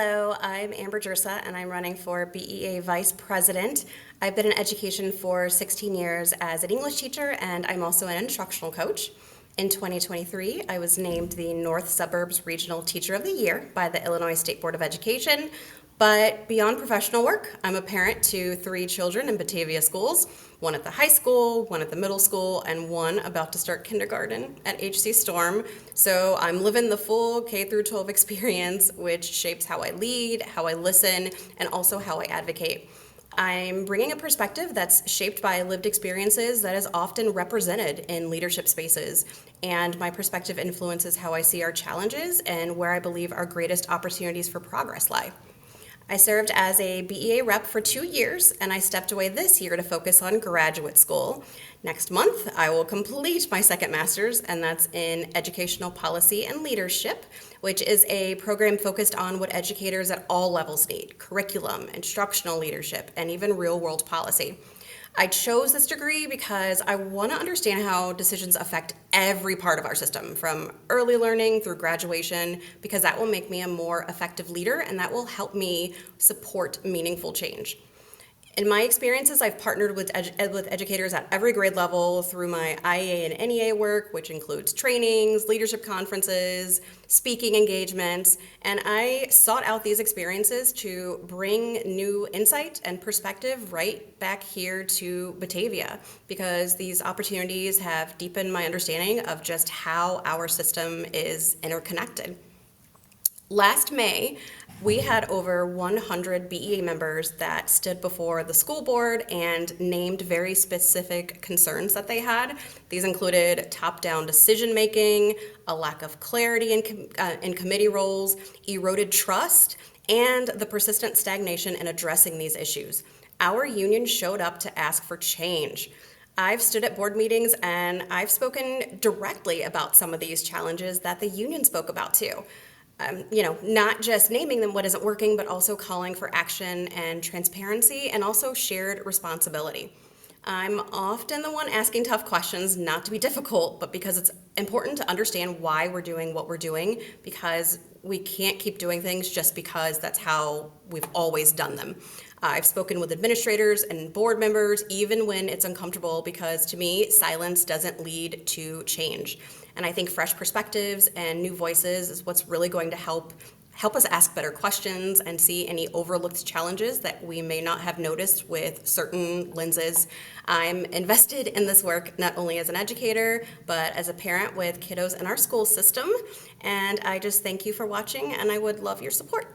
Hello, I'm Amber Jirsa, and I'm running for BEA Vice President. I've been in education for 16 years as an English teacher, and I'm also an instructional coach. In 2023, I was named the North Suburbs Regional Teacher of the Year by the Illinois State Board of Education. But beyond professional work, I'm a parent to 3 children in Batavia schools, one at the high school, one at the middle school, and one about to start kindergarten at HC Storm. So I'm living the full K through 12 experience, which shapes how I lead, how I listen, and also how I advocate. I'm bringing a perspective that's shaped by lived experiences that is often represented in leadership spaces, and my perspective influences how I see our challenges and where I believe our greatest opportunities for progress lie. I served as a BEA rep for 2 years, and I stepped away this year to focus on graduate school. Next month, I will complete my second master's, and that's in educational policy and leadership, which is a program focused on what educators at all levels need: curriculum, instructional leadership, and even real-world policy. I chose this degree because I want to understand how decisions affect every part of our system, from early learning through graduation, because that will make me a more effective leader and that will help me support meaningful change. In my experiences, I've partnered with educators at every grade level through my IEA and NEA work, which includes trainings, leadership conferences, speaking engagements, and I sought out these experiences to bring new insight and perspective right back here to Batavia, because these opportunities have deepened my understanding of just how our system is interconnected. Last May, we had over 100 BEA members that stood before the school board and named very specific concerns that they had. These included top-down decision-making, a lack of clarity in committee roles, eroded trust, and the persistent stagnation in addressing these issues. Our union showed up to ask for change. I've stood at board meetings and I've spoken directly about some of these challenges that the union spoke about too. Not just naming them what isn't working, but also calling for action and transparency and also shared responsibility. I'm often the one asking tough questions, not to be difficult, but because it's important to understand why we're doing what we're doing, because we can't keep doing things just because that's how we've always done them. I've spoken with administrators and board members, even when it's uncomfortable, because to me, silence doesn't lead to change. And I think fresh perspectives and new voices is what's really going to help us ask better questions and see any overlooked challenges that we may not have noticed with certain lenses. I'm invested in this work not only as an educator, but as a parent with kiddos in our school system. And I just thank you for watching, and I would love your support.